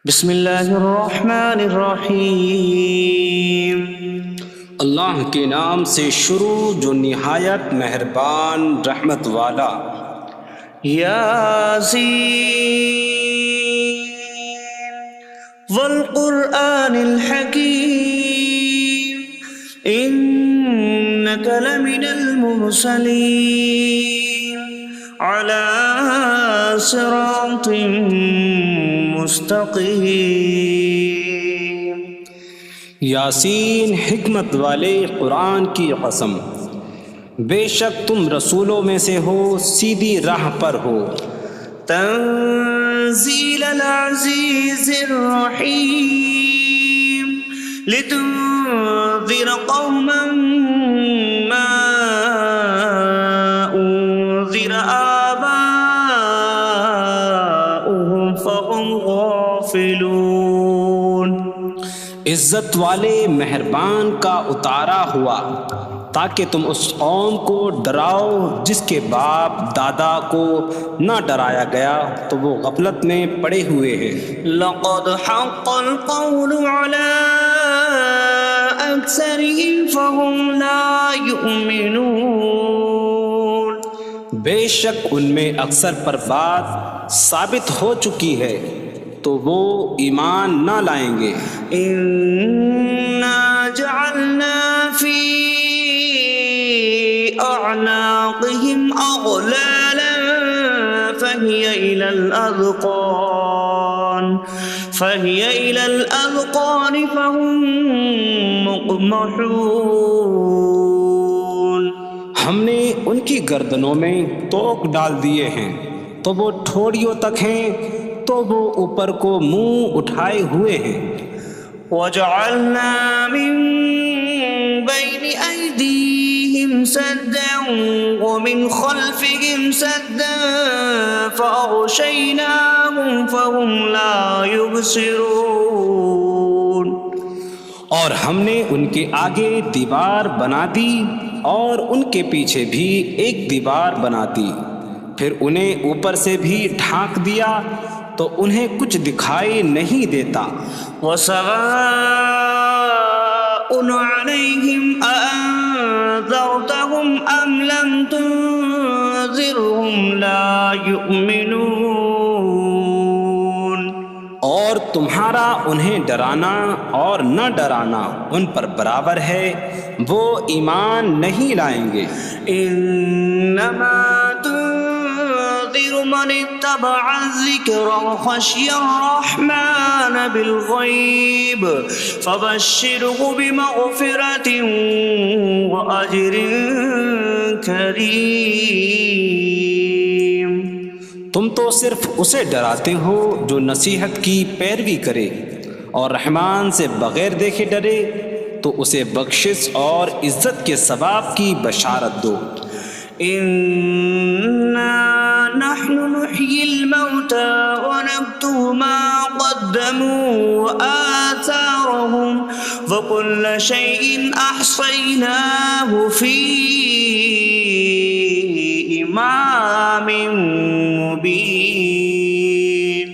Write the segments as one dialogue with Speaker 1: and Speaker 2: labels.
Speaker 1: بسم اللہ الرحمن الرحیم۔
Speaker 2: اللہ کے نام سے شروع جو نہایت مہربان رحمت والا۔
Speaker 1: یاسین والقرآن الحکیم انک لمن المرسلین علی صراط مستقیم۔
Speaker 2: یاسین حکمت والے قرآن کی قسم، بے شک تم رسولوں میں سے ہو، سیدھی راہ پر ہو۔
Speaker 1: تنزیل العزیز الرحیم لتنذر قوما ما انذر آباؤهم فهم غافلون۔
Speaker 2: عزت والے مہربان کا اتارا ہوا تاکہ تم اس قوم کو ڈراؤ جس کے باپ دادا کو نہ ڈرایا گیا تو وہ غفلت میں پڑے ہوئے ہیں۔
Speaker 1: لقد حق القول على أكثرهم فهم لا يؤمنون۔
Speaker 2: بے شک ان میں اکثر پر بات ثابت ہو چکی ہے تو وہ ایمان نہ لائیں گے۔
Speaker 1: إنا جعلنا في أعناقهم أغلالا فهي إلى الأذقان فهم مقمحون۔
Speaker 2: ہم نے ان کی گردنوں میں توق ڈال دیے ہیں تو وہ ٹھوڑیوں تک ہیں، تو وہ اوپر کو منہ اٹھائے ہوئے ہیں۔
Speaker 1: وجعلنا من بين أيديهم سدا ومن خلفهم سدا فأغشيناهم فهم لا يبصرون۔
Speaker 2: اور ہم نے ان کے آگے دیوار بنا دی اور ان کے پیچھے بھی ایک دیوار بنا دی، پھر انہیں اوپر سے بھی ڈھانک دیا تو انہیں کچھ دکھائی نہیں دیتا۔
Speaker 1: وسواء عليهم أأنذرتهم أم لم تنذرهم لا يؤمنون۔
Speaker 2: اور تمہارا انہیں ڈرانا اور نہ ڈرانا ان پر برابر ہے، وہ ایمان نہیں لائیں گے۔
Speaker 1: انما تنذر من اتبع الذکر وخشی الرحمن بالغیب فبشره بمغفرة واجر کریم۔
Speaker 2: تم تو صرف اسے ڈراتے ہو جو نصیحت کی پیروی کرے اور رحمان سے بغیر دیکھے ڈرے، تو اسے بخشش اور عزت کے ثواب کی بشارت دو۔
Speaker 1: انا نحن نحيي الموتى ونكتب ما قدموا وآثارهم وكل شيء أحصيناه في إمام مبين۔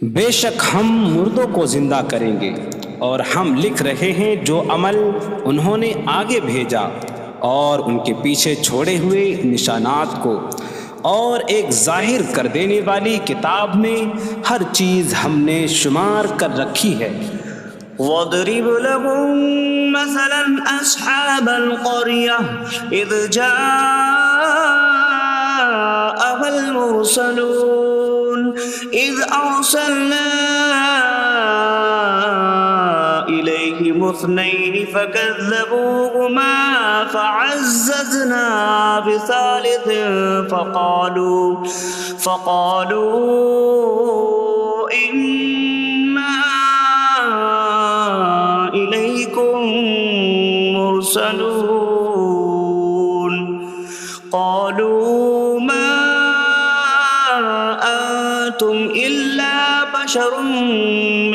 Speaker 2: بے شک ہم مردوں کو زندہ کریں گے اور ہم لکھ رہے ہیں جو عمل انہوں نے آگے بھیجا اور ان کے پیچھے چھوڑے ہوئے نشانات کو، اور ایک ظاہر کر دینے والی کتاب میں ہر چیز ہم نے شمار کر رکھی ہے۔
Speaker 1: وَاضْرِبْ لَهُم مَّثَلًا أَصْحَابَ الْقَرْيَةِ إِذْ جَاءَهَا الْمُرْسَلُونَ إِذْ أَرْسَلْنَا إِلَيْهِمُ اثْنَيْنِ فَكَذَّبُوهُمَا فَعَزَّزْنَا بِثَالِثٍ فَقَالُوا إِنَّا إِلَيْكُمْ مُرْسَلُونَ۔ قَالُوا مَا أَنتُمْ إِلَّا بَشَرٌ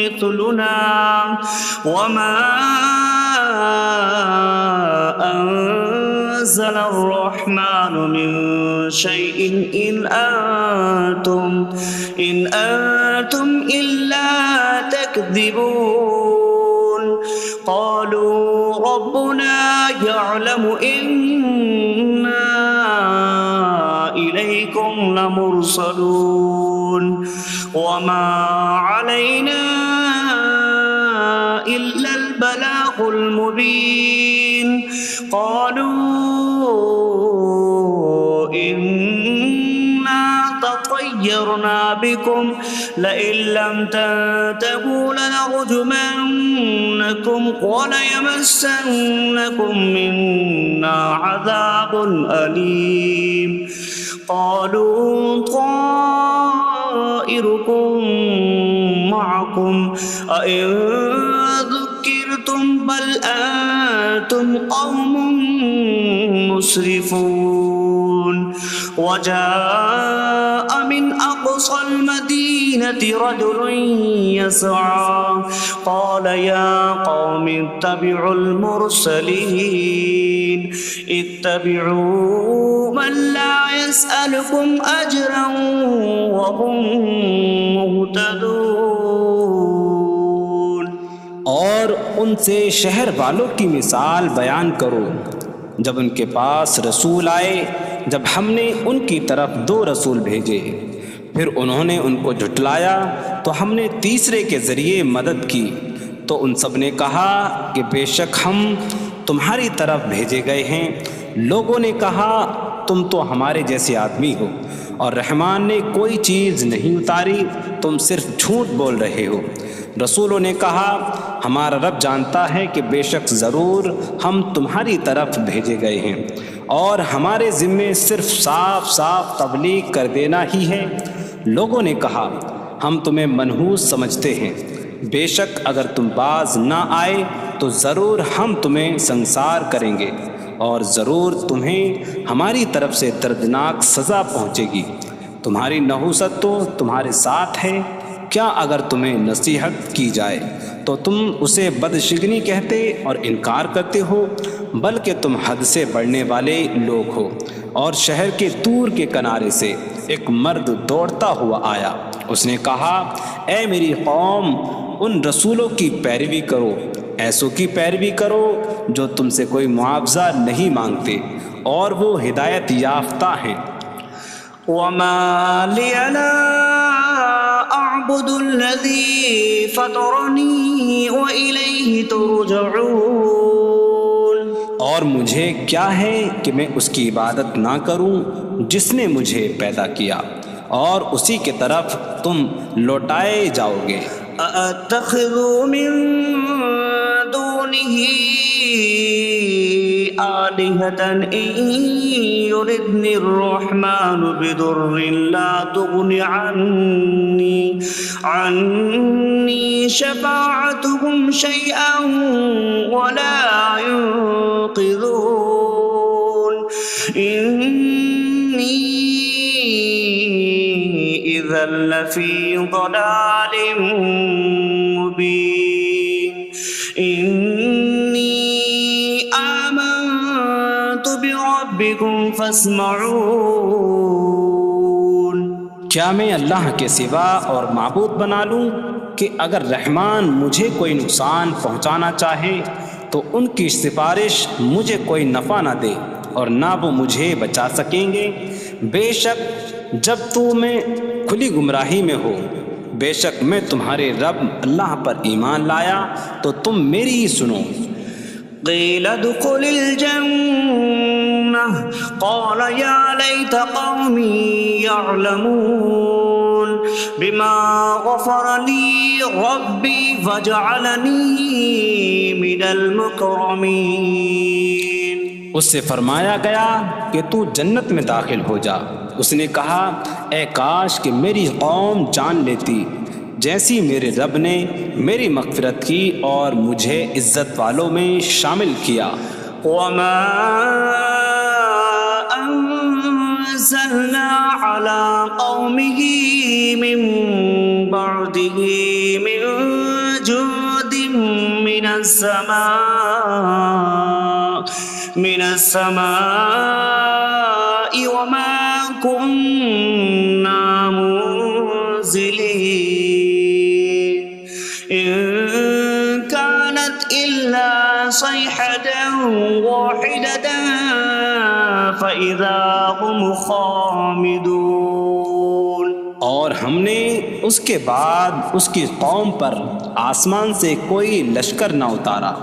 Speaker 1: مِثْلُنَا وَمَا أَنتُمْ نزل الرحمن من شيء إن أنتم إلا تكذبون قالوا ربنا يعلم إنا إليكم لمرسلون وما علينا إلا البلاغ المبين قالوا إنا تطيرنا بكم لئن لم تنتهوا لنرجمنكم وليمسنكم منا عذاب أليم قالوا طائركم معكم أئن ذكرتم بل أنتم قوم مسرفون وجاء من أقصى المدينة رجل يسعى قال يا قوم اتبعوا المرسلين اتبعوا من لا يسألكم أجرا وهم مهتدون
Speaker 2: اور ان سے شہر والوں کی مثال بیان کرو جب ان کے پاس رسول آئے جب ہم نے ان کی طرف 2 رسول بھیجے پھر انہوں نے ان کو جھٹلایا تو ہم نے تیسرے کے ذریعے مدد کی تو ان سب نے کہا کہ بے شک ہم تمہاری طرف بھیجے گئے ہیں لوگوں نے کہا تم تو ہمارے جیسے آدمی ہو اور رحمان نے کوئی چیز نہیں اتاری تم صرف جھوٹ بول رہے ہو رسولوں نے کہا ہمارا رب جانتا ہے کہ بے شک ضرور ہم تمہاری طرف بھیجے گئے ہیں اور ہمارے ذمے صرف صاف صاف تبلیغ کر دینا ہی ہے لوگوں نے کہا ہم تمہیں منحوس سمجھتے ہیں بے شک اگر تم باز نہ آئے تو ضرور ہم تمہیں سنسار کریں گے اور ضرور تمہیں ہماری طرف سے دردناک سزا پہنچے گی تمہاری نحوست تو تمہارے ساتھ ہے کیا اگر تمہیں نصیحت کی جائے تو تم اسے بدشگنی کہتے اور انکار کرتے ہو بلکہ تم حد سے بڑھنے والے لوگ ہو اور شہر کے دور کے کنارے سے ایک مرد دوڑتا ہوا آیا اس نے کہا اے میری قوم ان رسولوں کی پیروی کرو ایسوں کی پیروی کرو جو تم سے کوئی معاوضہ نہیں مانگتے اور وہ ہدایت یافتہ ہیں
Speaker 1: وما لي لا أعبد الذي فطرني وإليه ترجعون
Speaker 2: اور مجھے کیا ہے کہ میں اس کی عبادت نہ کروں جس نے مجھے پیدا کیا اور اسی کی طرف تم لوٹائے جاؤ گے
Speaker 1: أأتخذ من دونه آلهة إن يردني الرحمن بضر لا تغن عني شفاعتهم شيئا ولا ينقذون إني إذا لفي ضلال مبين إني آمنت بربكم فاسمعون
Speaker 2: کیا میں اللہ کے سوا اور معبود بنا لوں کہ اگر رحمان مجھے کوئی نقصان پہنچانا چاہے تو ان کی سفارش مجھے کوئی نفع نہ دے اور نہ وہ مجھے بچا سکیں گے بے شک جب میں کھلی گمراہی میں ہو بے شک میں تمہارے رب اللہ پر ایمان لایا تو تم میری ہی سنو
Speaker 1: قيل ادخل الجنة قال يا ليت قومي يعلمون بما غفر لي ربي فجعلني من المكرمين
Speaker 2: اس سے فرمایا گیا کہ تو جنت میں داخل ہو جا اس نے کہا اے کاش کہ میری قوم جان لیتی جیسی میرے رب نے میری مغفرت کی اور مجھے عزت والوں میں شامل کیا
Speaker 1: وما أنزلنا على قومه من بعده من جود من السماء من السماء وما كنا منزلين إن كانت إلا صيحة واحدة فإذا هم خامدون.
Speaker 2: اور ہم نے اس کے بعد اس کی قوم پر آسمان سے کوئی لشکر نہ اتارا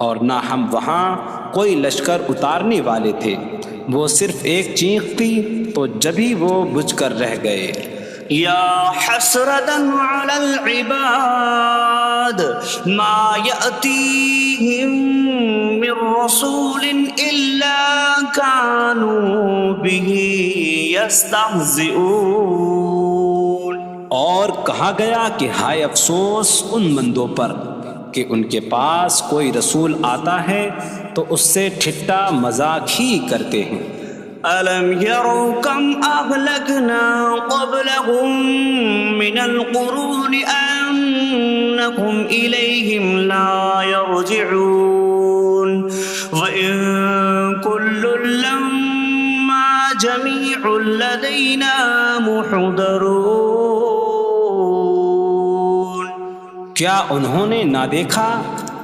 Speaker 2: اور نہ ہم وہاں کوئی لشکر اتارنے والے تھے. وہ صرف ایک چیخ تھی تو جبھی وہ بجھ کر رہ گئے.
Speaker 1: یا حسرة على العباد ما يأتيهم من رسول إلا كانوا به يستهزئون.
Speaker 2: اور کہا گیا کہ ہائے افسوس ان بندوں پر کہ ان کے پاس کوئی رسول آتا ہے تو اس سے ٹھٹا مذاق ہی کرتے ہیں.
Speaker 1: ألم يروا كم أهلكنا قبلهم من القرون أنكم إليهم لا يرجعون وإن كل لما جميع لدينا محضرون.
Speaker 2: کیا انہوں نے نہ دیکھا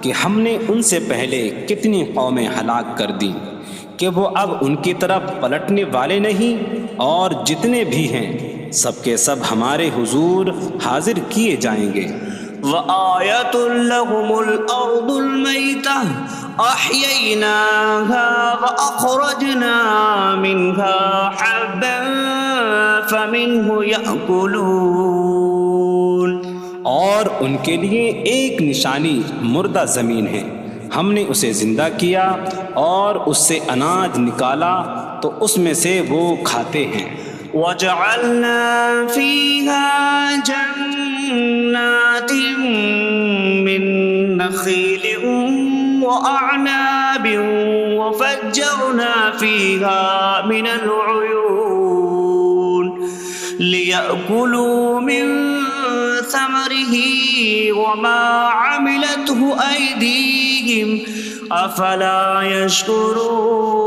Speaker 2: کہ ہم نے ان سے پہلے کتنی قومیں ہلاک کر دیں کہ وہ اب ان کی طرف پلٹنے والے نہیں، اور جتنے بھی ہیں سب کے سب ہمارے حضور حاضر کیے جائیں گے.
Speaker 1: وآیۃ لہم الارض المیتہ احییناہا واخرجنا منہا حبا فمنہ یأکلون.
Speaker 2: اور ان کے لیے ایک نشانی مردہ زمین ہے، ہم نے اسے زندہ کیا اور اس سے اناج نکالا تو اس میں سے وہ کھاتے ہیں.
Speaker 1: وَجَعَلْنَا فِيهَا جَنَّاتٍ مِّن نَخِيلٍ وَأَعْنَابٍ وَفَجَّرْنَا فِيهَا مِنَ الْعُيُونِ لِيَأْكُلُوا مِن ثَمَرِهِ وَمَا عَمِلَتْهُ أَيْدِيهِمْ أَفَلَا يَشْكُرُونَ.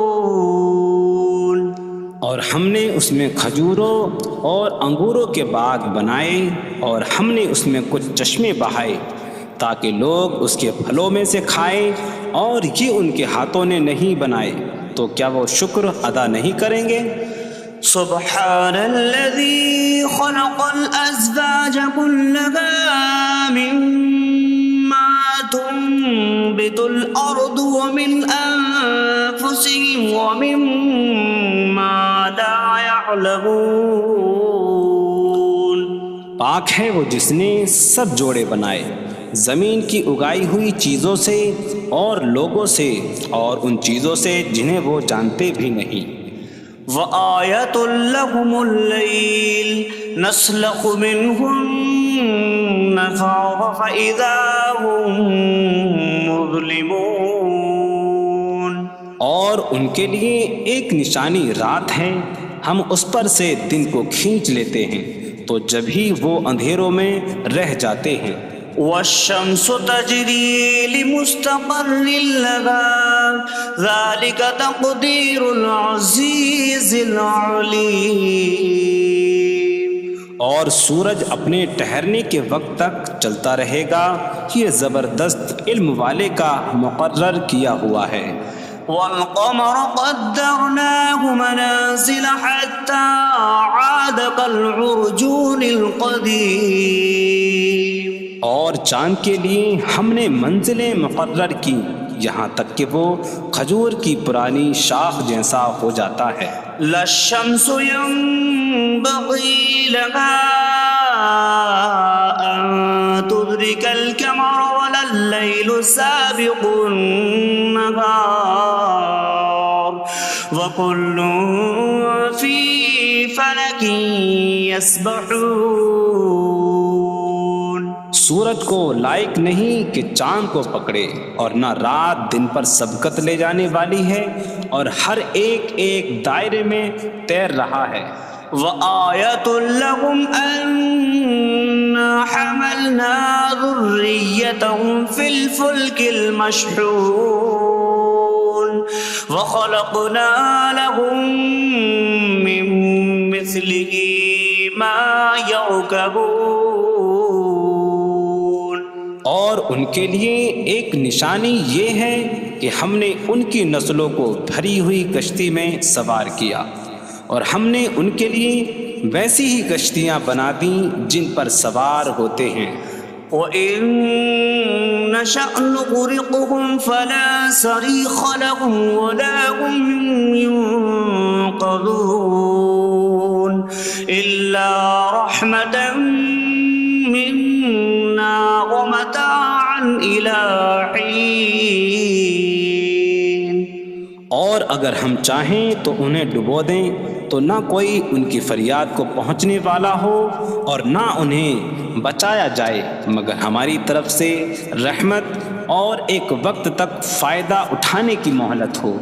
Speaker 2: اور ہم نے اس میں کھجوروں اور انگوروں کے باغ بنائے اور ہم نے اس میں کچھ چشمے بہائے تاکہ لوگ اس کے پھلوں میں سے کھائیں، اور یہ ان کے ہاتھوں نے نہیں بنائے تو کیا وہ شکر ادا نہیں کریں گے؟
Speaker 1: سبحان الذي خلق الأزواج كلها مما تنبت الأرض ومن أنفسهم ومما لا يعلمون.
Speaker 2: پاک ہے وہ جس نے سب جوڑے بنائے زمین کی اگائی ہوئی چیزوں سے اور لوگوں سے اور ان چیزوں سے جنہیں وہ جانتے بھی نہیں.
Speaker 1: وآیۃ لہم اللیل نسلخ منہ النہار فإذا هم مظلمون.
Speaker 2: اور ان کے لیے ایک نشانی رات ہے، ہم اس پر سے دن کو کھینچ لیتے ہیں تو جبھی وہ اندھیروں میں رہ جاتے ہیں.
Speaker 1: والشمس تجری لمستقر لها ذلك تقدیر العزیز العلیم.
Speaker 2: اور سورج اپنے ٹھہرنے کے وقت تک چلتا رہے گا، یہ زبردست علم والے کا مقرر کیا ہوا ہے.
Speaker 1: والقمر قدرناه منازل حتى عاد كالعرجون القديم.
Speaker 2: اور چاند کے لیے ہم نے منزلیں مقرر کی یہاں تک کہ وہ کھجور کی پرانی شاخ جیسا ہو جاتا ہے.
Speaker 1: لا الشمس ينبغي لها أن تدرك القمر ولا الليل سابق النهار وكل في فلك يسبحون.
Speaker 2: سورج کو لائق نہیں کہ چاند کو پکڑے، اور نہ رات دن پر سبقت لے جانے والی ہے، اور ہر ایک ایک دائرے میں تیر رہا ہے.
Speaker 1: وآیۃ لہم انا حملنا ذریتہم فی الفلک المشحون. وخلقنا لهم من مثله ما يركبون.
Speaker 2: اور ان کے لیے ایک نشانی یہ ہے کہ ہم نے ان کی نسلوں کو بھری ہوئی کشتی میں سوار کیا، اور ہم نے ان کے لیے ویسی ہی کشتیاں بنا دیں جن پر سوار ہوتے ہیں.
Speaker 1: وَإِن نَّشَأْ نُغْرِقْهُمْ فَلَا صَرِيخَ لَهُمْ وَلَا هُمْ يُنقَذُونَ إِلَّا رَحْمَةً مِّنَّا وَمَتَاعًا إِلَىٰ حِينٍ.
Speaker 2: اور اگر ہم چاہیں تو انہیں ڈبو دیں تو نہ کوئی ان کی فریاد کو پہنچنے والا ہو اور نہ انہیں بچایا جائے مگر ہماری طرف سے رحمت اور ایک وقت تک فائدہ اٹھانے کی مہلت ہو.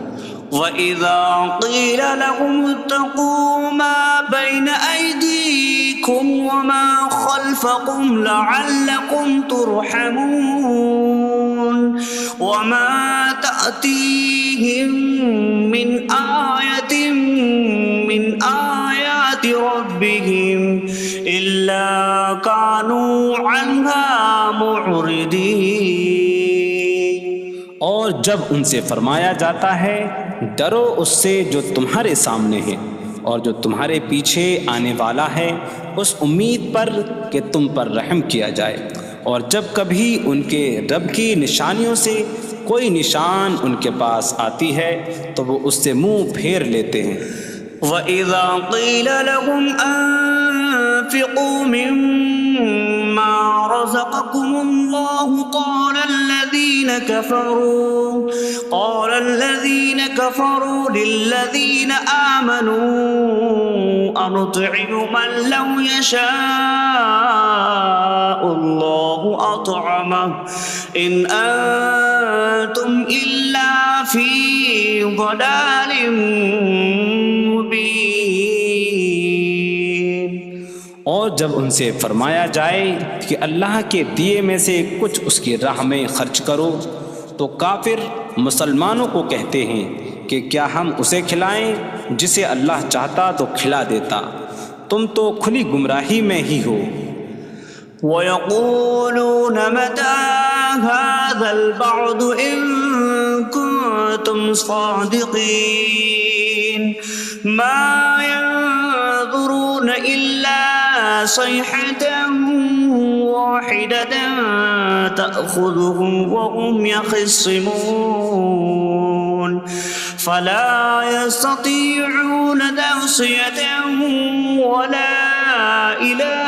Speaker 1: وَإِذَا قِيلَ لَهُمُ اتَّقُوا مَا بَيْنَ أَيْدِيكُمْ وَمَا خَلْفَكُمْ لَعَلَّكُمْ تُرْحَمُونَ وَمَا تَأْتِيهِم مِّنْ آيَةٍ مِّنْ آيَاتِ رَبِّهِمْ إِلَّا كَانُوا عَنْهَا مُعْرِضِينَ.
Speaker 2: اور جب ان سے فرمایا جاتا ہے ڈرو اس سے جو تمہارے سامنے ہے اور جو تمہارے پیچھے آنے والا ہے، اس امید پر کہ تم پر رحم کیا جائے، اور جب کبھی ان کے رب کی نشانیوں سے کوئی نشان ان کے پاس آتی ہے تو وہ اس سے منہ پھیر لیتے ہیں.
Speaker 1: وَإِذَا قِيلَ لَهُمْ أَنفِقُوا مِمَّا رَزَقَكُمُ اللَّهُ قَالَ الَّذِينَ كَفَرُوا لِلَّذِينَ آمَنُوا أَنُطْعِمُ مَن لَّوْ يَشَاءُ اللَّهُ أَطْعَمَهُ إِنْ أَنتُمْ إِلَّا فِي ضَلَالٍ مبین.
Speaker 2: اور جب ان سے فرمایا جائے کہ اللہ کے دیے میں سے کچھ اس کی راہ میں خرچ کرو تو کافر مسلمانوں کو کہتے ہیں کہ کیا ہم اسے کھلائیں جسے اللہ چاہتا تو کھلا دیتا، تم تو کھلی گمراہی میں ہی ہو.
Speaker 1: وَيَقُولُونَ مَتَىٰ هَٰذَا الْوَعْدُ إِن كُنتُمْ صَادِقِينَ مَا يَنظُرُونَ إِلَّا صَيْحَةً وَاحِدَةً تَأْخُذُهُمْ وَهُمْ يَخِصِّمُونَ فَلَا يَسْتَطِيعُونَ تَوْصِيَةً وَلَا إِلَىٰ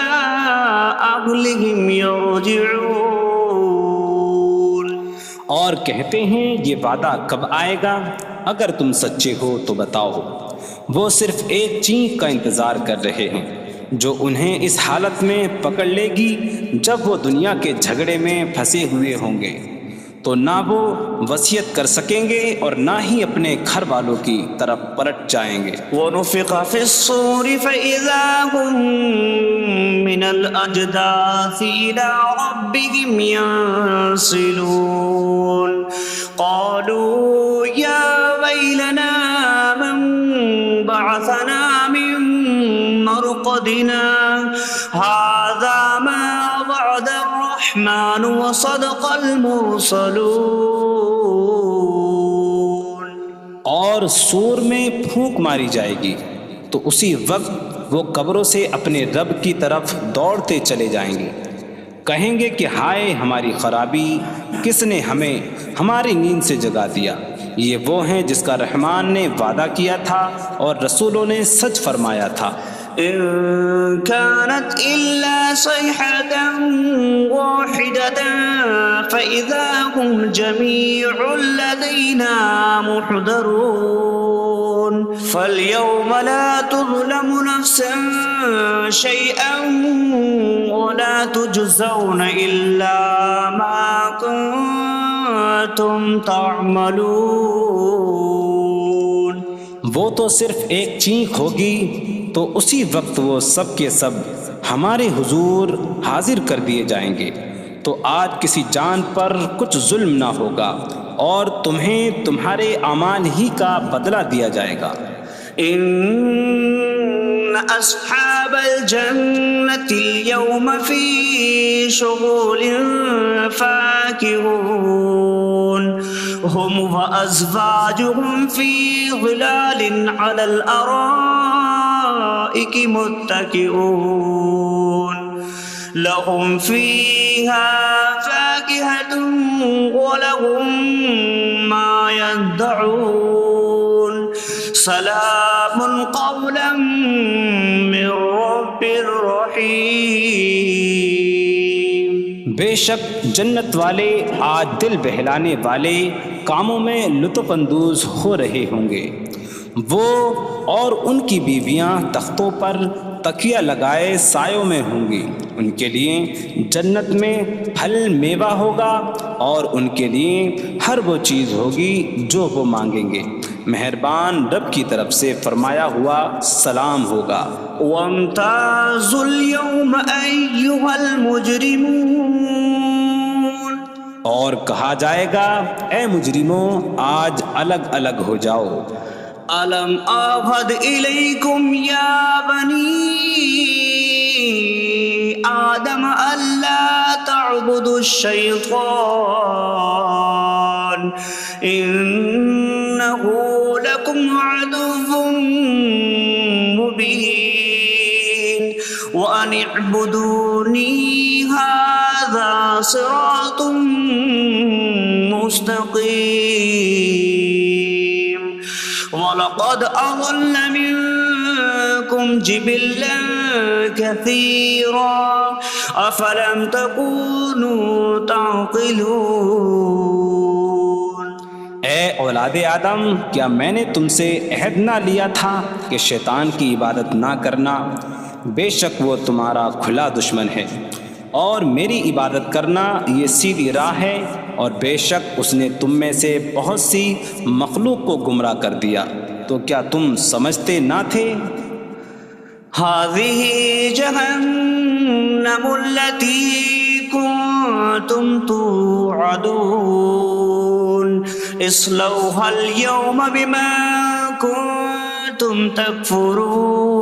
Speaker 1: أَهْلِهِمْ يَرْجِعُونَ.
Speaker 2: اور کہتے ہیں یہ وعدہ کب آئے گا؟ اگر تم سچے ہو تو بتاؤ. وہ صرف ایک چینک کا انتظار کر رہے ہیں جو انہیں اس حالت میں پکڑ لے گی جب وہ دنیا کے جھگڑے میں پھنسے ہوئے ہوں گے، تو نہ وہ وصیت کر سکیں گے اور نہ ہی اپنے گھر والوں کی طرف پلٹ جائیں گے.
Speaker 1: وَنُفِخَ فِي الصُّورِ فَإِذَا هُم مِّنَ الْأَجْدَاثِ إِلَىٰ رَبِّهِمْ يَنسِلُونَ قَالُوا يَا وَيْلَنَا مَن بَعَثَنَا مِن مَّرْقَدِنَا هَٰذَا مَا وَعَدَ الرَّحْمَٰنُ وَصَدَقَ الْمُرْسَلُونَ.
Speaker 2: اور سور میں پھونک ماری جائے گی تو اسی وقت وہ قبروں سے اپنے رب کی طرف دوڑتے چلے جائیں گے، کہیں گے کہ ہائے ہماری خرابی، کس نے ہمیں ہماری نیند سے جگا دیا. یہ وہ ہیں جس کا رحمان نے وعدہ کیا تھا اور رسولوں نے سچ فرمایا تھا.
Speaker 1: إن كانت إلا صيحة واحدة فإذا هم جميع لدينا محضرون. فاليوم لا تظلم نفس شيئا ولا تجزون إلا ما كنتم تعملون.
Speaker 2: وہ تو صرف ایک چینک ہوگی تو اسی وقت وہ سب کے سب ہمارے حضور حاضر کر دیے جائیں گے، تو آج کسی جان پر کچھ ظلم نہ ہوگا اور تمہیں تمہارے اعمال ہی کا بدلہ دیا جائے گا۔
Speaker 1: إن أصحاب الجنة اليوم في شغل فاكهون هم وأزواجهم في ظلال على الأرائك متكئون لهم فيها فاكهة ولهم ما يدعون سلام قولا من رب رحیم۔
Speaker 2: بے شک جنت والے آج دل بہلانے والے کاموں میں لطف اندوز ہو رہے ہوں گے۔ وہ اور ان کی بیویاں تختوں پر تکیہ لگائے سایوں میں ہوں گی۔ ان کے لیے جنت میں پھل میوہ ہوگا اور ان کے لیے ہر وہ چیز ہوگی جو وہ مانگیں گے۔ مہربان رب کی طرف سے فرمایا ہوا سلام ہوگا۔
Speaker 1: وامتازوا اليوم أيها المجرمون،
Speaker 2: اور کہا جائے گا اے مجرموں آج الگ الگ ہو جاؤ۔
Speaker 1: ألم أعهد إليكم يا بني آدم ألا تعبدوا الشيطان إنه لكم عدو مبين وأن اعبدوني هذا صراط مستقيم وَلَقَدْ أَضَلَّ مِنكُمْ جِبِلًّا كَثِيرًا أَفَلَمْ تَكُونُوا تَعْقِلُونَ۔
Speaker 2: اے اولاد آدم، کیا میں نے تم سے عہد نہ لیا تھا کہ شیطان کی عبادت نہ کرنا؟ بے شک وہ تمہارا کھلا دشمن ہے، اور میری عبادت کرنا یہ سیدھی راہ ہے، اور بے شک اس نے تم میں سے بہت سی مخلوق کو گمراہ کر دیا، تو کیا تم سمجھتے نہ تھے؟
Speaker 1: هذه جهنم التي كنتم توعدون اصلوها اليوم بما كنتم تكفرون۔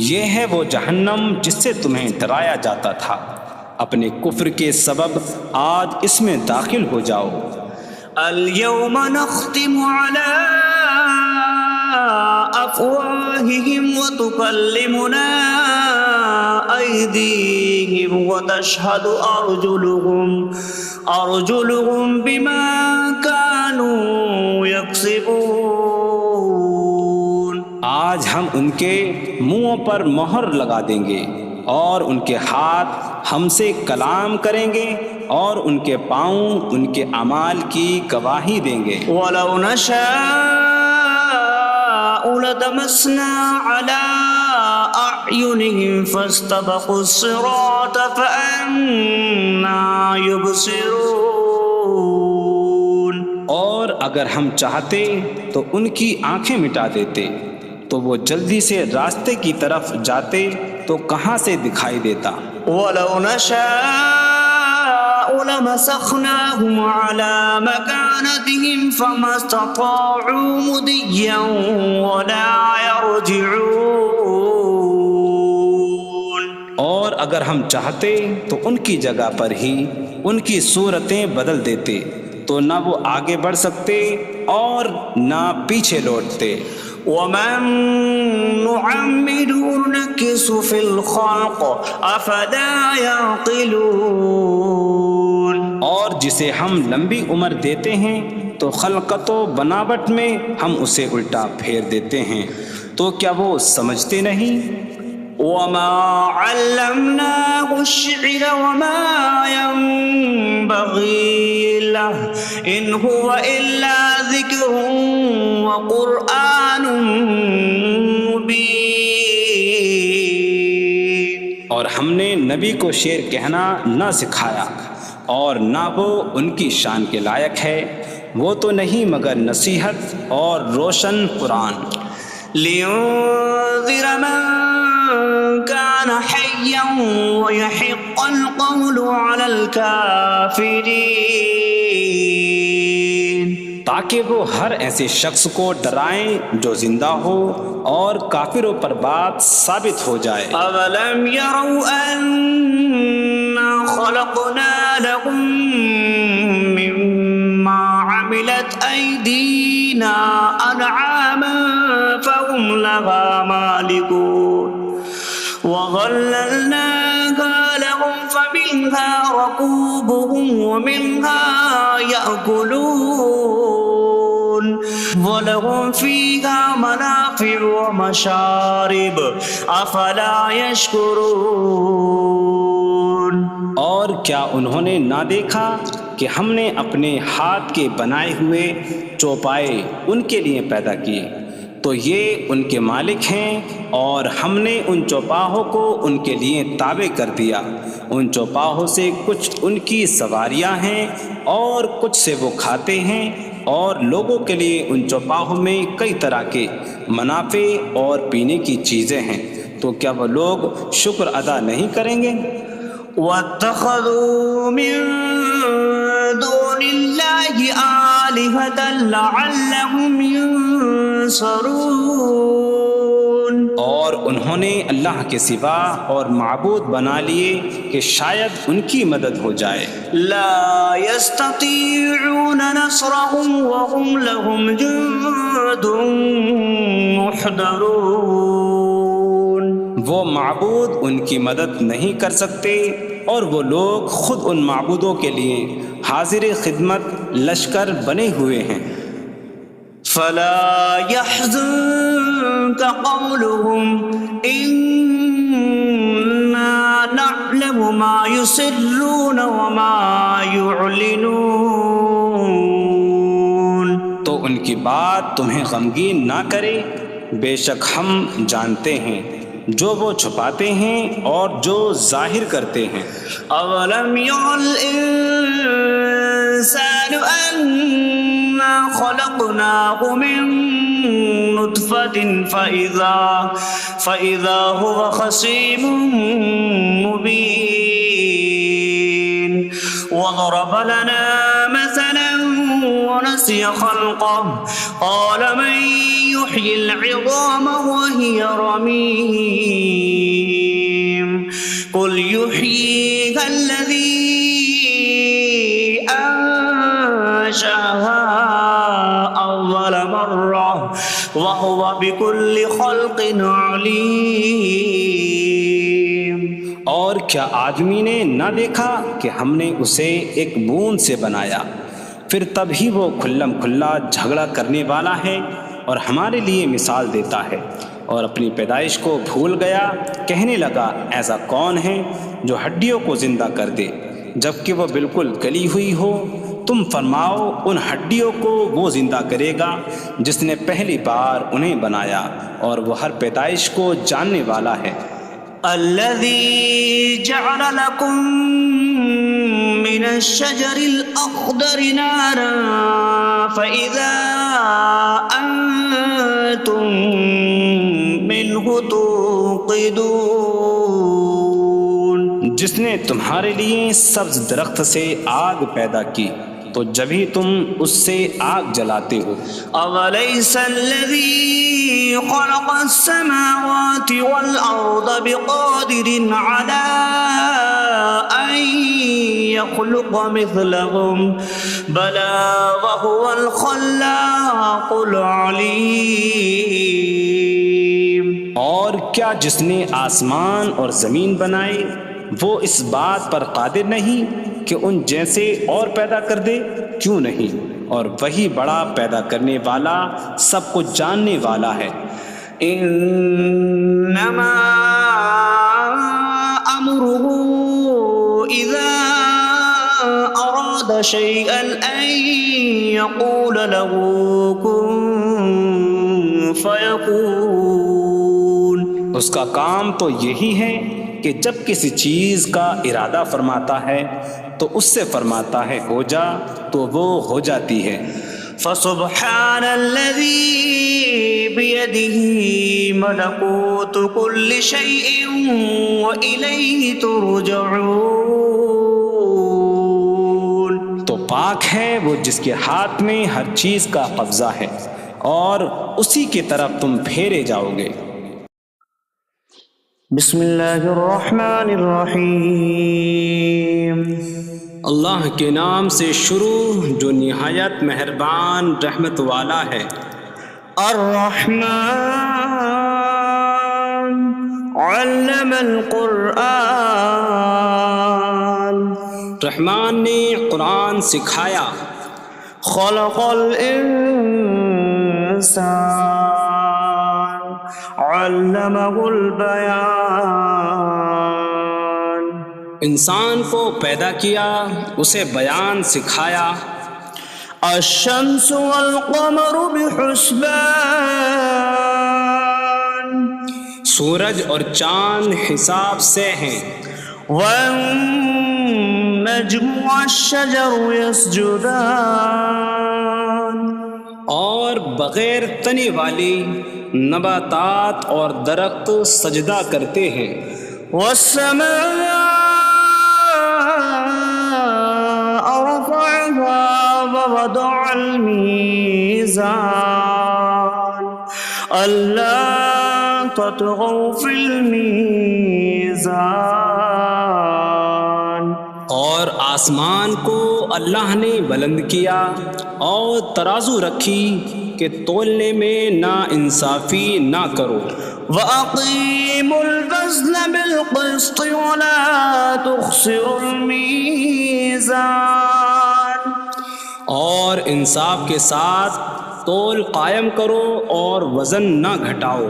Speaker 2: یہ ہے وہ جہنم جس سے تمہیں ڈرایا جاتا تھا، اپنے کفر کے سبب آج اس میں داخل ہو جاؤ۔
Speaker 1: اليوم نختم على أفواههم وتكلمنا أيديهم وتشهد أرجلهم بما كانوا يكسبون۔
Speaker 2: آج ہم ان کے منہوں پر مہر لگا دیں گے، اور ان کے ہاتھ ہم سے کلام کریں گے، اور ان کے پاؤں ان کے اعمال کی گواہی دیں گے۔
Speaker 1: وَلَوْ نَشَاءُ لَطَمَسْنَا عَلَىٰ أَعْيُنِهِمْ فَاسْتَبَقُوا الصِّرَاطَ فَأَنَّىٰ يُبْصِرُونَ۔
Speaker 2: اور اگر ہم چاہتے تو ان کی آنکھیں مٹا دیتے، تو وہ جلدی سے راستے کی طرف جاتے تو کہاں سے دکھائی دیتا۔
Speaker 1: وَلَوْ نَشَاءُ لَمَسَخْنَاهُمْ عَلَىٰ مَكَانَتِهِمْ فَمَا اسْتَطَاعُوا مُضِيًّا وَلَا يَرْجِعُونَ۔
Speaker 2: اور اگر ہم چاہتے تو ان کی جگہ پر ہی ان کی صورتیں بدل دیتے، تو نہ وہ آگے بڑھ سکتے اور نہ پیچھے لوٹتے۔
Speaker 1: وَمَن نُّعَمِّرْهُ نُنَكِّسْهُ فِي الْخَلْقِ أَفَلَا يَعْقِلُونَ۔
Speaker 2: اور جسے ہم لمبی عمر دیتے ہیں تو خلقت و بناوٹ میں ہم اسے الٹا پھیر دیتے ہیں، تو کیا وہ سمجھتے نہیں؟
Speaker 1: وَمَا عَلَّمْنَاهُ الشِّعْرَ وَمَا يَنبَغِي لَهُ إِنْ هُوَ إِلَّا ذِكْرٌ وَقُرْآنٌ مُّبِينٌ۔
Speaker 2: اور ہم نے نبی کو شعر کہنا نہ سکھایا، اور نہ وہ ان کی شان کے لائق ہے، وہ تو نہیں مگر نصیحت اور روشن قرآن۔
Speaker 1: لِيُنذِرَ مَن كَانَ حَيًّا حيا ويحق القول على الكافرين
Speaker 2: تاکہ وہ ہر ایسے شخص کو ڈرائیں جو زندہ ہو اور کافروں پر بات ثابت ہو جائے۔
Speaker 1: أولم يروا أنا خلقنا لهم مما عملت أيدينا أنعاما فهم لها مالكون وظللناها لهم فمنها ركوبهم ومنها يأكلون وَلَهُمْ فِيهَا مَنَافِعُ وَمَشَارِبُ أَفَلَا يَشْكُرُونَ۔
Speaker 2: اور کیا انہوں نے نہ دیکھا کہ ہم نے اپنے ہاتھ کے بنائے ہوئے چوپائے ان کے لیے پیدا کیے، تو یہ ان کے مالک ہیں، اور ہم نے ان چوپاہوں کو ان کے لیے تابع کر دیا۔ ان چوپاہوں سے کچھ ان کی سواریاں ہیں اور کچھ سے وہ کھاتے ہیں، اور لوگوں کے لیے ان چوپاہوں میں کئی طرح کے منافع اور پینے کی چیزیں ہیں، تو کیا وہ لوگ شکر ادا نہیں کریں گے؟
Speaker 1: وَاتَّخَذُوا مِن دُونِ اللَّهِ آلِهَةً لَعَلَّهُمْ يُنصَرُونَ۔
Speaker 2: اور انہوں نے اللہ کے سوا اور معبود بنا لیے کہ شاید ان کی مدد ہو جائے۔
Speaker 1: لا يستطيعون نصرهم وهم لهم جند محضرون۔
Speaker 2: وہ معبود ان کی مدد نہیں کر سکتے، اور وہ لوگ خود ان معبودوں کے لیے حاضر خدمت لشکر بنے ہوئے ہیں۔
Speaker 1: فلا يحزنك قولهم إنا نعلم ما يسرون وما يعلنون۔
Speaker 2: تو ان کی بات تمہیں غمگین نہ کرے، بے شک ہم جانتے ہیں جو وہ چھپاتے ہیں اور جو ظاہر کرتے ہیں۔
Speaker 1: اولم ير الانسان انا خلقناه من نطفة فإذا هو خصيم مبين وضرب لنا مثلا ونسي خلقه قال من يحيي العظام وهي رميم قل يحييها الذي أنشأها أول مرة وهو بكل خلق عليم۔
Speaker 2: اور کیا آدمی نے نہ دیکھا کہ ہم نے اسے ایک بوند سے بنایا، پھر تب ہی وہ کھلم کھلا جھگڑا کرنے والا ہے اور ہمارے لیے مثال دیتا ہے، اور اپنی پیدائش کو بھول گیا، کہنے لگا ایسا کون ہے جو ہڈیوں کو زندہ کر دے جبکہ وہ بالکل گلی ہوئی ہو؟ تم فرماؤ ان ہڈیوں کو وہ زندہ کرے گا جس نے پہلی بار انہیں بنایا، اور وہ ہر پیدائش کو جاننے والا ہے۔
Speaker 1: الذي جعل لكم من الشجر الأخضر نارا فإذا أنتم منه توقدون۔
Speaker 2: جس نے تمہارے لیے سبز درخت سے آگ پیدا کی تو جب ہی تم اس سے آگ جلاتے ہو۔
Speaker 1: أَوَلَيْسَ الَّذِي خَلَقَ السَّمَاوَاتِ وَالْأَرْضَ بِقَادِرٍ عَلَىٰ أَن يَخْلُقَ مِثْلَهُم بَلَىٰ وَهُوَ الْخَلَّاقُ الْعَلِيمُ۔
Speaker 2: اور کیا جس نے آسمان اور زمین بنائے وہ اس بات پر قادر نہیں کہ ان جیسے اور پیدا کر دے؟ کیوں نہیں، اور وہی بڑا پیدا کرنے والا سب کچھ جاننے والا ہے۔
Speaker 1: انما امره اذا اراد شيئا ان يقول له كن فيكون۔
Speaker 2: اس کا کام تو یہی ہے کہ جب کسی چیز کا ارادہ فرماتا ہے تو اس سے فرماتا ہے ہو جا، تو وہ ہو جاتی ہے۔
Speaker 1: فسبحان الذي بيده ملكوت كل شيء وإليه ترجعون.
Speaker 2: تو پاک ہے وہ جس کے ہاتھ میں ہر چیز کا قبضہ ہے اور اسی کی طرف تم پھیرے جاؤ گے.
Speaker 1: بسم اللہ الرحمن الرحیم.
Speaker 2: اللہ کے نام سے شروع جو نہایت مہربان رحمت والا ہے.
Speaker 1: الرحمن علم القرآن.
Speaker 2: رحمان نے قرآن سکھایا.
Speaker 1: خلق الانسان علمہ البیان.
Speaker 2: انسان کو پیدا کیا اسے بیان سکھایا.
Speaker 1: الشمس والقمر بحسبان.
Speaker 2: سورج اور چاند حساب سے ہیں.
Speaker 1: والنجم والشجر يسجدان.
Speaker 2: اور بغیر تنے والی نباتات اور درخت سجدہ کرتے ہیں.
Speaker 1: والسماء رفعها ووضع الميزان ألا تطغوا في الميزان.
Speaker 2: اور آسمان کو اللہ نے بلند کیا اور ترازو رکھی کہ تولنے میں نا انصافی نہ کرو.
Speaker 1: وَأَقِيمُوا الْوَزْنَ بِالْقِسْطِ وَلَا تُخْسِرُوا الْمِيزَانَ.
Speaker 2: اور انصاف کے ساتھ تول قائم کرو اور وزن نہ گھٹاؤ.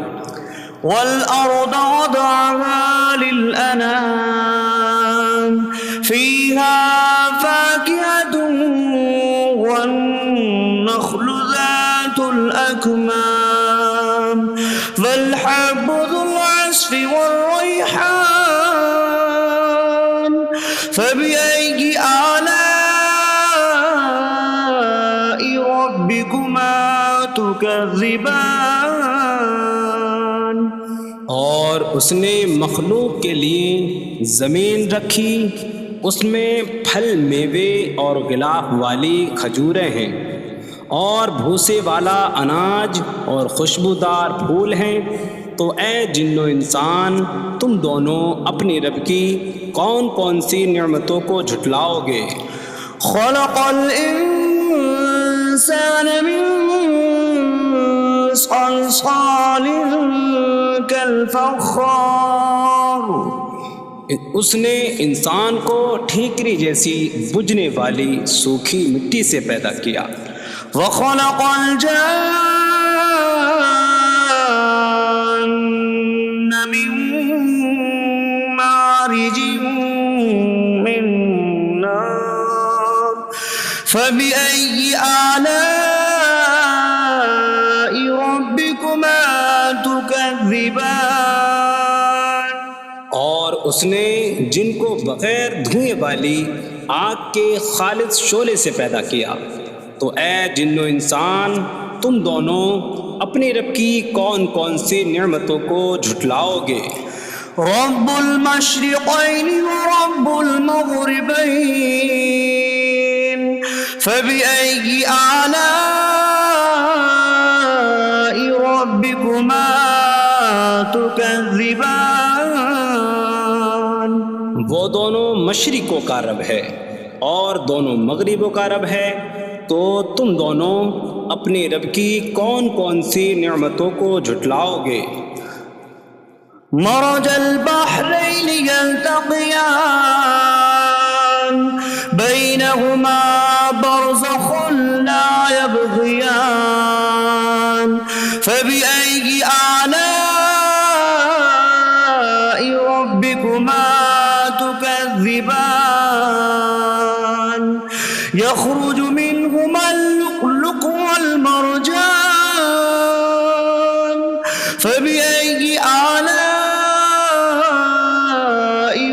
Speaker 1: وَالْأَرْضَ وَضَعَهَا لِلْأَنَامِ فِيهَا فَاكِهَةٌ وَالنَّخْلُ ذَاتُ الْأَكْمَامِ وَالْحَبُّ ذُو الْعَصْفِ وَالرَّيْحَانُ فَبِأَيِّ آلَاءِ رَبِّكُمَا تُكَذِّبَانِ.
Speaker 2: اور اس نے مخلوق کے لیے زمین رکھی، اس میں پھل میوے اور غلاف والی کھجوریں ہیں اور بھوسے والا اناج اور خوشبودار پھول ہیں. تو اے جن و انسان تم دونوں اپنی رب کی کون کون سی نعمتوں کو جھٹلاؤ گے.
Speaker 1: خلق الانسان من صلصال کالفخار.
Speaker 2: اس نے انسان کو ٹھیکری جیسی بجھنے والی سوکھی مٹی سے پیدا کیا.
Speaker 1: وخلق الجان من مارج من نار فبأي آلاء ربكما تكذبان.
Speaker 2: اور اس نے جن کو بغیر دھوئیں والی آگ کے خالص شعلے سے پیدا کیا. تو اے جن و انسان تم دونوں اپنی رب کی کون کون سی نعمتوں کو جھٹلاؤ گے.
Speaker 1: رب المشرقین ورب المغربین فبأي آلاء ربكما تكذبان.
Speaker 2: وہ دونوں مشرقوں کا رب ہے اور دونوں مغربوں کا رب ہے. تو تم دونوں اپنے رب کی کون کون سی نعمتوں کو جھٹلاؤ گے.
Speaker 1: مرج البحرین یلتقیان بینہما برزخ لا یبغیان فبأي آلاء ربكما تكذبان. يخرج منهما اللؤلؤ والمرجان فبأي آلاء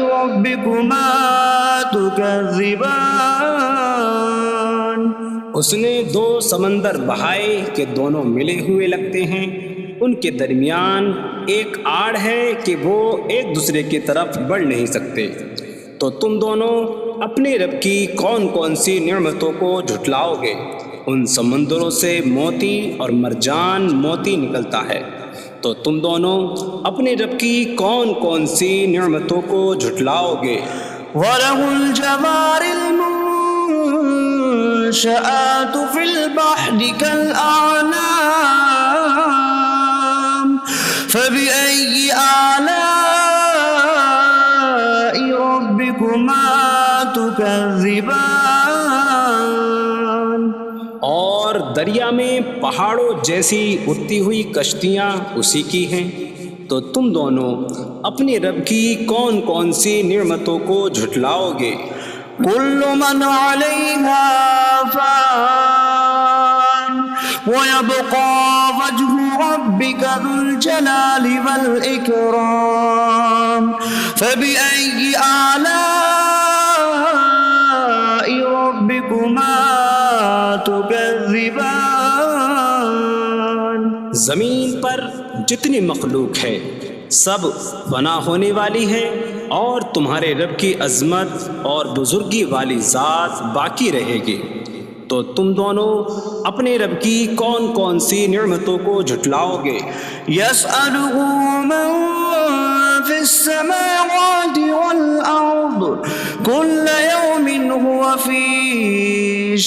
Speaker 1: ربكما تكذبان.
Speaker 2: اس نے دو سمندر بہائے کہ دونوں ملے ہوئے لگتے ہیں، ان کے درمیان ایک آڑ ہے کہ وہ ایک دوسرے کی طرف بڑھ نہیں سکتے، تو تم دونوں اپنے رب کی کون کون سی نعمتوں کو جھٹلاؤ گے؟ ان سمندروں سے موتی اور مرجان موتی نکلتا ہے، تو تم دونوں اپنے رب کی کون کون سی نعمتوں کو جھٹلاؤ گے؟
Speaker 1: وَلَهُ الْجَوَارِ الْمُنشَآتُ فِي الْبَحْرِ كَالْأَعْلَامِ فَبِأَيِّ آلَاءِ رَبِّكُمَا تُكَذِّبَانِ۔
Speaker 2: اور دریا میں پہاڑوں جیسی اڑتی ہوئی کشتیاں اسی کی ہیں، تو تم دونوں اپنے رب کی کون کون سی نعمتوں کو جھٹلاؤ گے؟
Speaker 1: كُلُّ مَنْ عَلَيْهَا فَانٍ وَيَبْقَى وَجْهُ رَبِّكَ ذُو الْجَلَالِ وَالْإِكْرَامِ فَبِأَيِّ آلَاءِ رَبِّكُمَا تُكَذِّبَانِ۔
Speaker 2: زمین پر جتنی مخلوق ہے سب فنا ہونے والی ہے، اور تمہارے رب کی عظمت اور بزرگی والی ذات باقی رہے گی، تو تم دونوں اپنے رب کی کون کون سی نعمتوں کو جھٹلاؤ گے؟
Speaker 1: يَسْأَلُهُ مَن فِي السَّمَاوَاتِ وَالْأَرْضِ كُلَّ يَوْمٍ هُوَ فِي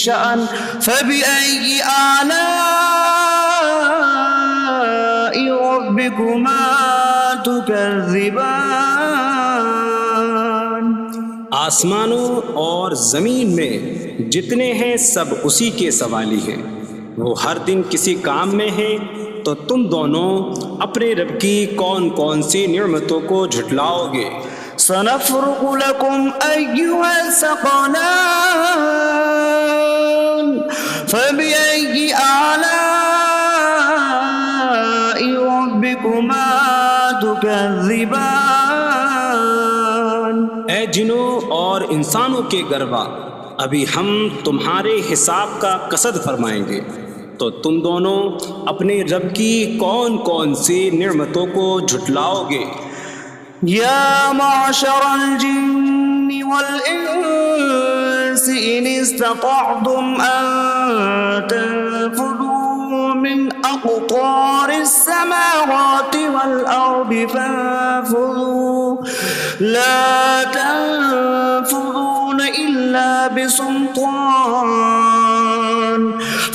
Speaker 1: شَأْنٍ فَبِأَيِّ آلَاءِ رَبِّكُمَا تُكَذِّبَانِ۔
Speaker 2: آسمانوں اور زمین میں جتنے ہیں سب اسی کے سوالی ہیں، وہ ہر دن کسی کام میں ہیں، تو تم دونوں اپنے رب کی کون کون سی نعمتوں کو جھٹلاؤ گے؟
Speaker 1: سَنَفْرُغُ لَكُمْ أَيُّهَ الثَّقَلَانِ فَبِأَيِّ آلَاءِ رَبِّكُمَا تُكَذِّبَانِ۔
Speaker 2: اے جنوں اور انسانوں کے گروہ، ابھی ہم تمہارے حساب کا قصد فرمائیں گے، تو تم دونوں اپنے رب کی کون کون سی نعمتوں کو جھٹلاؤ گے؟
Speaker 1: یا معشر الجن والانس ان استطعتم ان تنفذوا من اقطار السماوات والارض فانفذوا لا تنفذون الا بسلطان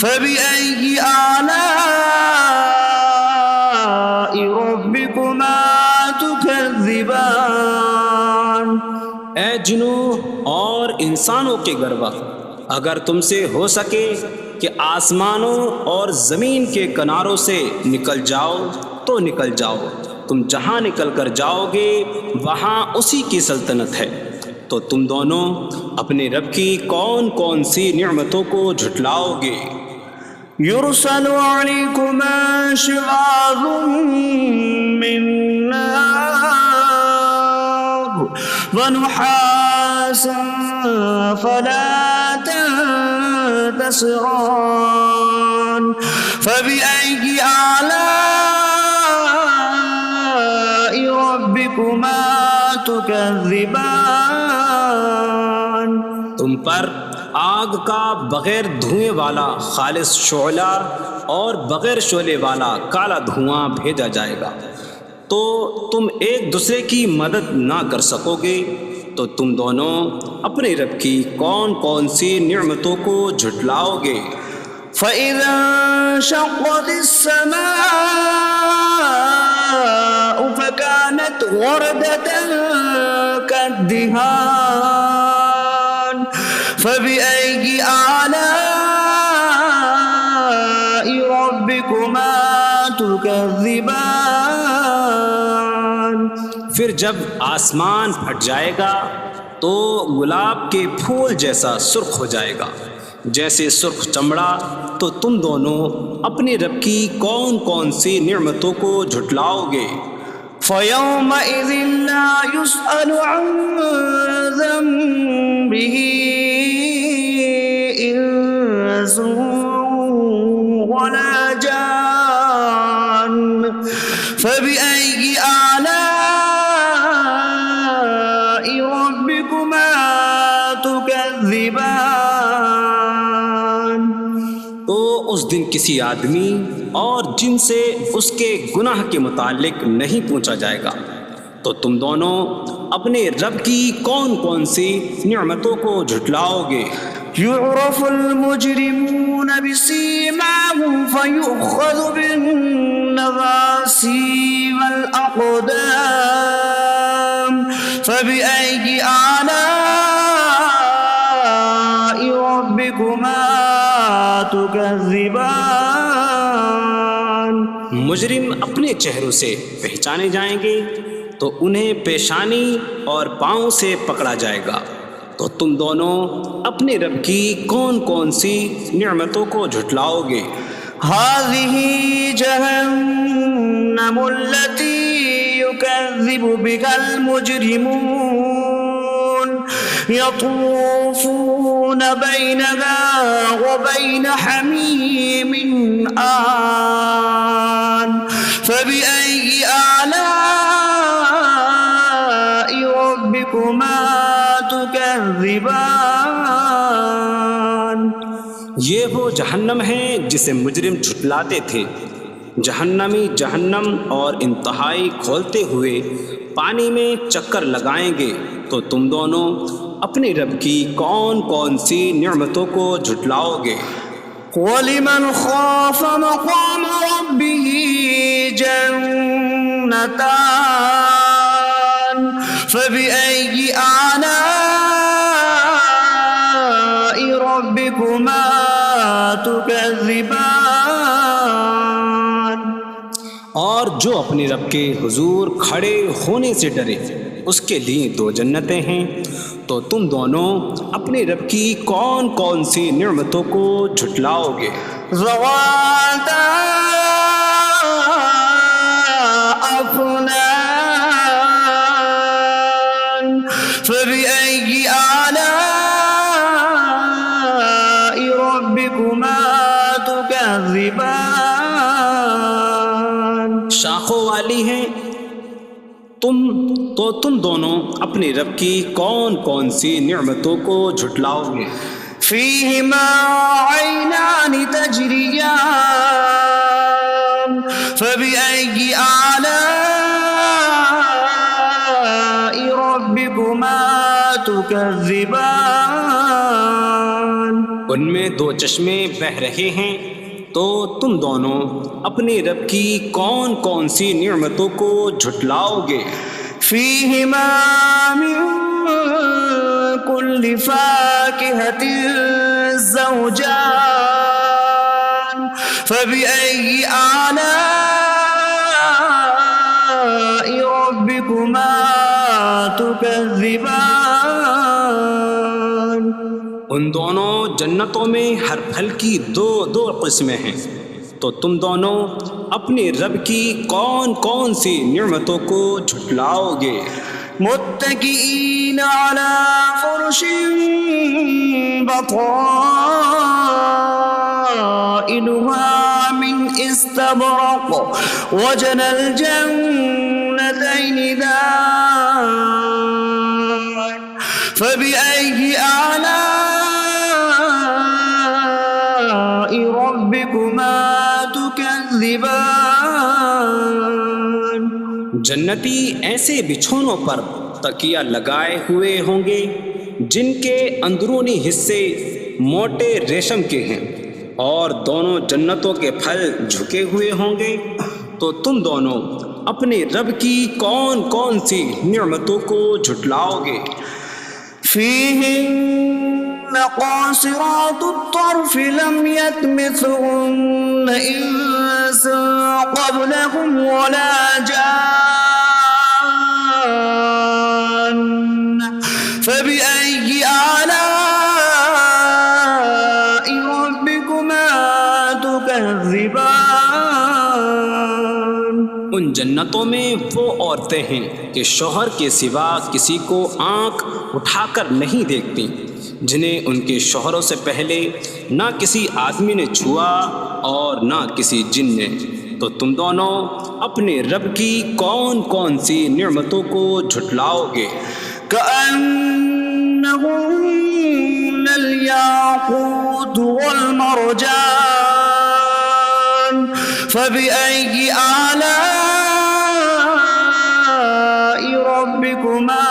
Speaker 1: فبأي آلاء ربكما تكذبان۔
Speaker 2: اے جنوں اور انسانوں کے گروہ، اگر تم سے ہو سکے کہ آسمانوں اور زمین کے کناروں سے نکل جاؤ تو نکل جاؤ، تم جہاں نکل کر جاؤ گے وہاں اسی کی سلطنت ہے، تو تم دونوں اپنے رب کی کون کون سی نعمتوں کو جھٹلاؤ گے؟
Speaker 1: يرسل عليكما شواظ من نار ونحاس فلا تنتصران فبأي آلاء ربكما تكذبان۔
Speaker 2: تم پر آگ کا بغیر دھوئیں والا خالص شعلہ اور بغیر شعلے والا کالا دھواں بھیجا جائے گا، تو تم ایک دوسرے کی مدد نہ کر سکو گے، تو تم دونوں اپنے رب کی کون کون سی نعمتوں کو جھٹلاؤ گے؟
Speaker 1: فَإِذَا انشَقَّتِ السَّمَاءُ فَكَانَتْ وَرْدَةً كَالدِّهَانِ فَبِأَيِّ آلَاءِ رَبِّكُمَا تُكَذِّبَانِ۔
Speaker 2: پھر جب آسمان پھٹ جائے گا تو گلاب کے پھول جیسا سرخ ہو جائے گا جیسے سرخ چمڑا، تو تم دونوں اپنے رب کی کون کون سی نعمتوں کو جھٹلاؤ گے؟
Speaker 1: فَيَوْمَئِذٍ لَا يُسْأَلُ عَنْ ذَنبِهِ إِنسٌ ربكما تكذبان.
Speaker 2: تو اس دن کسی آدمی اور جن سے اس کے گناہ کے متعلق نہیں پوچھا جائے گا، تو تم دونوں اپنے رب کی کون کون سی نعمتوں کو جھٹلاؤ گے؟
Speaker 1: يعرف المجرمون بسيماهم فيؤخذ بالنواصي والأقدام فبأي آلاء ربكما تكذبان.
Speaker 2: مجرم اپنے چہروں سے پہچانے جائیں گے تو انہیں پیشانی اور پاؤں سے پکڑا جائے گا. تو تم دونوں اپنے رب کی کون کون سی نعمتوں کو جھٹلاؤ گے؟
Speaker 1: هذه جهنم التي يكذب بها المجرمون يطوفون بينها وبين حميم آن فبأي آلاء ربكما تكذبان.
Speaker 2: یہ وہ جہنم ہے جسے مجرم جھٹلاتے تھے. جہنمی جہنم اور انتہائی کھولتے ہوئے پانی میں چکر لگائیں گے. تو تم دونوں اپنے رب کی کون کون سی نعمتوں کو جھٹلاؤ گے؟
Speaker 1: وَلِمَنْ خَافَ مَقَامَ رَبِّهِ جَنَّتَانِ فَبِأَيِّ آلَاءِ رَبِّكُمَا تُكَذِّبَانِ.
Speaker 2: اور جو اپنے رب کے حضور کھڑے ہونے سے ڈرے اس کے لیے 2 جنتیں ہیں. تو تم دونوں اپنے رب کی کون کون سی نعمتوں کو جھٹلاؤ گے؟
Speaker 1: ذواتا افنان فبأي آلاء ربكما تكذبان.
Speaker 2: شاخوں والی ہیں. تم دونوں اپنے رب کی کون کون سی نعمتوں کو جھٹلاؤ گے؟
Speaker 1: فيهما عينان تجريان فبأي آلاء ربكما تكذبان.
Speaker 2: ان میں 2 چشمے بہہ رہے ہیں. تو تم دونوں اپنے رب کی کون کون سی نعمتوں کو جھٹلاؤ گے؟
Speaker 1: فيهما من كل فاكهة زوجان فبأي آلاء ربكما تكذبان.
Speaker 2: ان دونوں جنتوں میں ہر پھل کی 2 قسمیں ہیں. تو تم دونوں اپنے رب کی کون کون سی نعمتوں کو جھٹلاؤ گے؟
Speaker 1: متكئين على فرش بطائنها من استبرق وجنى الجنتين دان فبأي آلاء ربكما تكذبان.
Speaker 2: جنتی ایسے بچھونوں پر تکیہ لگائے ہوئے ہوں گے جن کے اندرونی حصے موٹے ریشم کے ہیں، اور دونوں جنتوں کے پھل جھکے ہوئے ہوں گے. تو تم دونوں اپنے رب کی کون کون سی نعمتوں کو جھٹلاؤ گے؟
Speaker 1: فيهن قاصرات الطرف لم يطمثهن إنس قبلهم ولا جان فبأي آلاء ربكما تكذبان.
Speaker 2: ان جنتوں میں وہ عورتیں ہیں کہ شوہر کے سوا کسی کو آنکھ اٹھا کر نہیں دیکھتی، جنہیں ان کے شوہروں سے پہلے نہ کسی آدمی نے چھوا اور نہ کسی جن نے. تو تم دونوں اپنے رب کی کون کون سی نعمتوں کو جھٹلاؤ گے؟
Speaker 1: كأن فبأي آلاء ربكما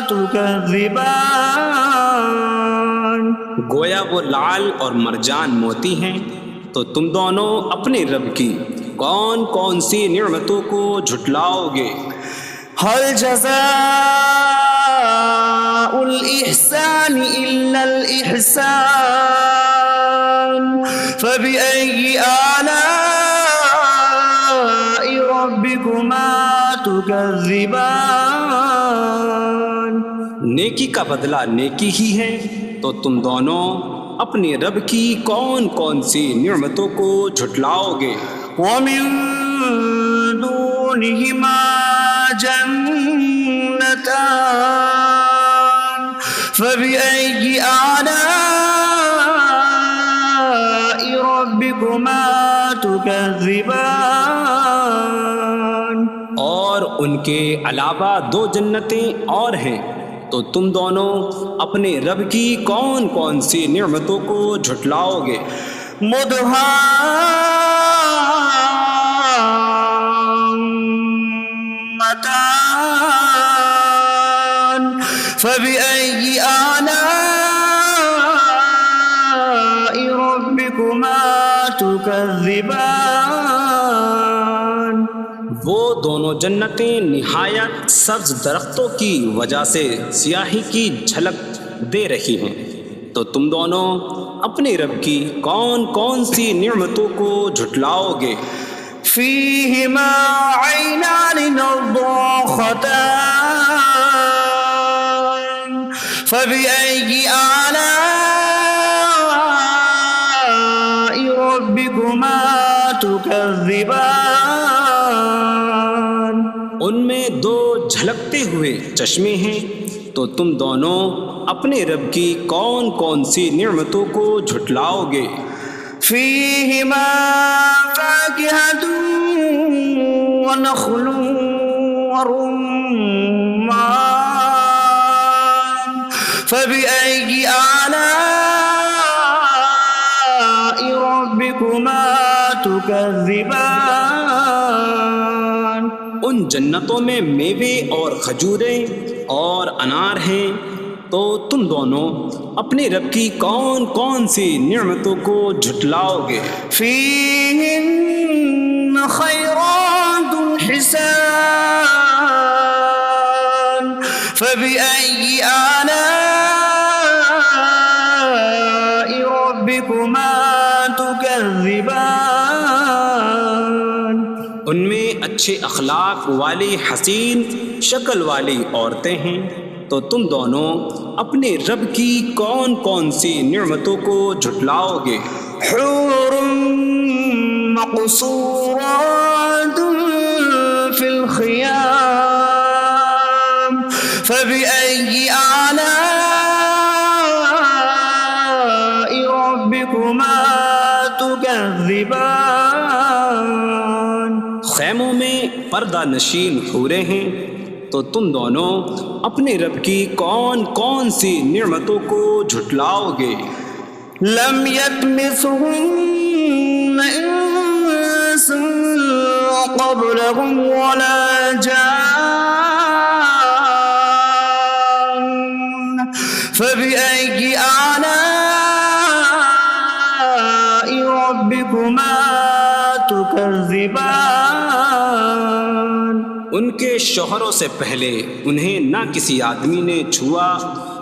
Speaker 1: تكذبان.
Speaker 2: گویا وہ لعل اور مرجان موتی ہیں، تو تم دونوں اپنے رب کی کون کون سی نعمتوں کو جھٹلاؤ گے؟
Speaker 1: هل جزاء الإحسان إلا الإحسان. فبأي آلاء ربكما تكذبان.
Speaker 2: نیکی کا بدلہ نیکی ہی ہے، تو تم دونوں اپنے رب کی کون کون سی نعمتوں کو جھٹلاؤ گے؟
Speaker 1: ومن دونهما جنتان. فبأي آلاء ربكما تكذبان.
Speaker 2: اور ان کے علاوہ دو جنتیں اور ہیں، تو تم دونوں اپنے رب کی کون کون سی نعمتوں کو جھٹلاؤ گے؟
Speaker 1: مدهامتان. فبأي آلاء ربكما تكذبان.
Speaker 2: وہ دونوں جنتیں نہایت سبز درختوں کی وجہ سے سیاہی کی جھلک دے رہی ہیں، تو تم دونوں اپنے رب کی کون کون سی نعمتوں کو جھٹلاؤ گے؟
Speaker 1: فيهما عينان نضاختان. فبأي آلاء ربكما تكذبان.
Speaker 2: ان میں دو جھلکتے ہوئے چشمے ہیں، تو تم دونوں اپنے رب کی کون کون سی نعمتوں کو جھٹلاؤ گے؟
Speaker 1: فيهما فاكهة ونخل ورمان. فبأي آلاء ربكما تكذبان.
Speaker 2: ان جنتوں میں میوے اور کھجوریں اور انار ہیں، تو تم دونوں اپنے رب کی کون کون سی نعمتوں کو جھٹلاؤ گے؟
Speaker 1: فيهن خيرات حسان. فبأي آلاء ربكما تكذبان.
Speaker 2: ان میں اچھے اخلاق والی حسین شکل والی عورتیں ہیں، تو تم دونوں اپنے رب کی کون کون سی نعمتوں کو جھٹلاؤ گے؟
Speaker 1: حور مقصورات في الخيام. فبأي آلاء ربكما تكذبان.
Speaker 2: خیموں میں پردہ نشین حوریں ہیں، تو تم دونوں اپنے رب کی کون کون سی نعمتوں کو جھٹلاؤ گے؟
Speaker 1: لم يطمثهن انس قبلهم ولا جان. فبأي آلاء ربكما تكذبان.
Speaker 2: ان کے شوہروں سے پہلے انہیں نہ کسی آدمی نے چھوا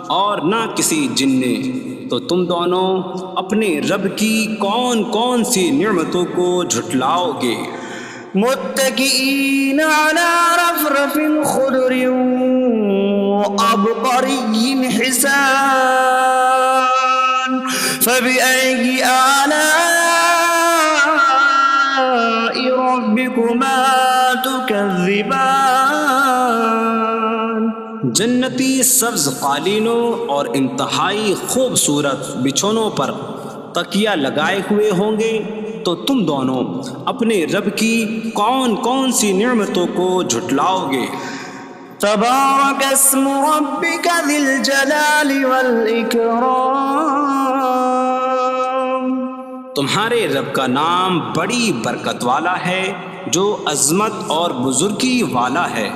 Speaker 2: اور نہ کسی جن نے، تو تم دونوں اپنے رب کی کون کون سی نعمتوں کو جھٹلاؤ گے؟
Speaker 1: متكئين على رفرف خضر وعبقري حسان. فبأي آلاء ربكما تكذبان.
Speaker 2: جنتی سبز قالینوں اور انتہائی خوبصورت بچھونوں پر تکیہ لگائے ہوئے ہوں گے، تو تم دونوں اپنے رب کی کون کون سی نعمتوں کو جھٹلاؤ گے؟
Speaker 1: تبارك اسم ربك ذي الجلال والإكرام.
Speaker 2: تمہارے رب کا نام بڑی برکت والا ہے جو عظمت اور بزرگی والا ہے۔